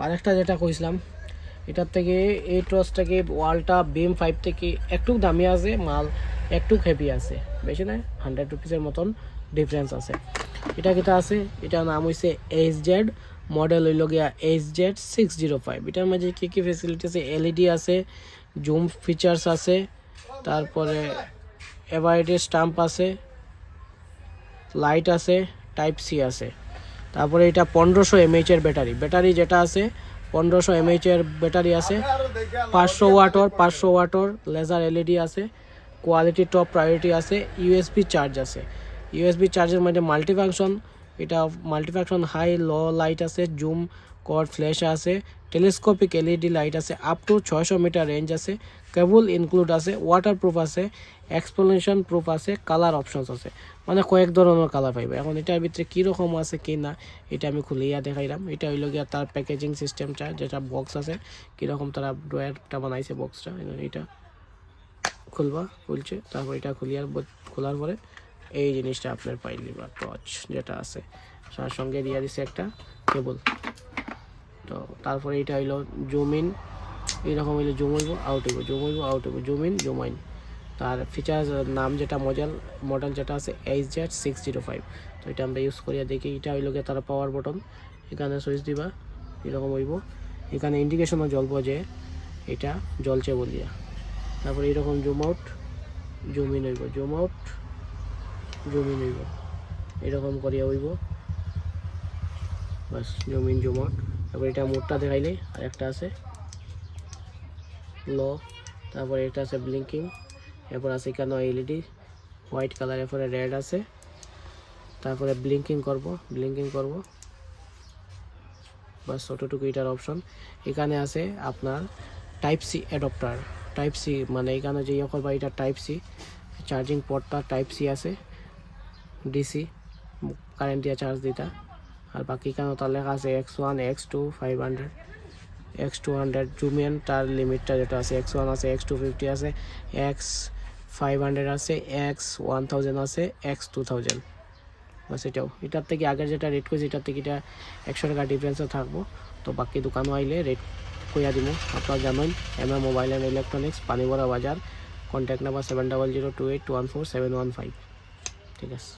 আরেকটা যেটা কইছিলাম এটার থেকে এই টর্চটাকে ওয়ালটা বিম 5 থেকে একটু দামি আছে, মাল একটু হেভি আছে, বেশি না 100 রুপিসের মতন ডিফারেন্স আছে। এটা কিটা আছে, এটার নাম হইছে HZ, মডেল হইল গিয়া HZ605। এটার মাঝে কী কী ফেসিলিটি আছে, LED আছে, জুম ফিচার্স আছে, তারপরে এভারেডি স্টাম্প আছে, লাইট আছে, টাইপ সি আছে। তারপরে এটা 1500 mAh এর ব্যাটারি যেটা আছে 1500 mAh এর ব্যাটারি আছে, 500 ওয়াটর লেজার LED আছে, কোয়ালিটি টপ প্রায়োরিটি আছে, USB চার্জ আছে। USB চার্জের মধ্যে মাল্টিফাংশন, এটা মাল্টিফাংশন হাই লো লাইট আছে, জুম কর ফ্ল্যাশ আছে, টেলিস্কোপিক LED লাইট আছে, আপ টু 600 মিটার রেঞ্জ আছে, কেবল ইনক্লুড আছে, ওয়াটারপ্রুফ আছে, এক্সপ্লোনেশন প্রুফ আছে, কালার অপশনস আছে, মানে কয়েক ধরনের কালার পাইবে। এখন এটার ভিতরে কীরকম আছে কি না এটা আমি খুলিয়া দেখাইলাম। এটা হইল গিয়া তার প্যাকেজিং সিস্টেমটা, যেটা বক্স আছে কীরকম তারা ড্রয়ারটা বানাইছে বক্সটা, এটা খুলবা, খুলছে, তারপর এটা খোলার পরে এই জিনিসটা আপনার পাইলি বা টর্চ যেটা আছে তার সঙ্গে দিয়ে দিছে একটা কেবল। তো তারপরে এটা হইলো জুম ইন, এইরকম হইলে জুম হইব আউট হইব, জুম হইব আউট হইব, জুম ইন জুম আইন। তার ফিচার্স নাম যেটা মডেল যেটা আছে HZ605। তো এটা আমরা ইউজ করিয়া দেখি। এটা হইল গিয়ে তারা পাওয়ার বটন, এখানে সুইচ দিবা, এরকম হইব, এখানে ইন্ডিকেশনও জ্বলবো যে এটা জ্বলছে বলিয়া। তারপরে এরকম জুম আউট জুম ইন হইব, জুম আউট জুম ইন হইব, এরকম করিয়া হইব, বাস জুম ইন জুম আউট। তারপর এটা মোডটা দেখাইলে আর একটা আছে লো, তারপরে এটা আছে ব্লিঙ্কিং, এরপর আছে এখানে LED হোয়াইট কালার, এরপরে রেড আছে, তারপরে ব্লিঙ্কিং করব বাস ছোটোটুকু এটার অপশন। এখানে আছে আপনার type C adapter, type C মানে এখানে যে করবা এটা টাইপ সি, চার্জিং পোর্টটা টাইপ সি আছে, DC কারেন্ট দিয়ে চার্জ দিতা। আর বাকি কেন তার লেখা আছে X1 X2 500 X200 জুমিয়ান, তার লিমিটটা যেটা আছে X1 আছে, X250 আছে, X500 আছে, X1000 আছে, X2000। বাস এটার থেকে আগের যেটা রেট করেছি এটার থেকে এটা 100 টাকা ডিফারেন্সও থাকবো। তো বাকি দোকানও আইলে রেট কইয়া দিব। আপনারা জানেন মোবাইল অ্যান্ড ইলেকট্রনিক্স, পানিবড়া বাজার, কন্ট্যাক্ট নাম্বার 7002814715। ঠিক আছে।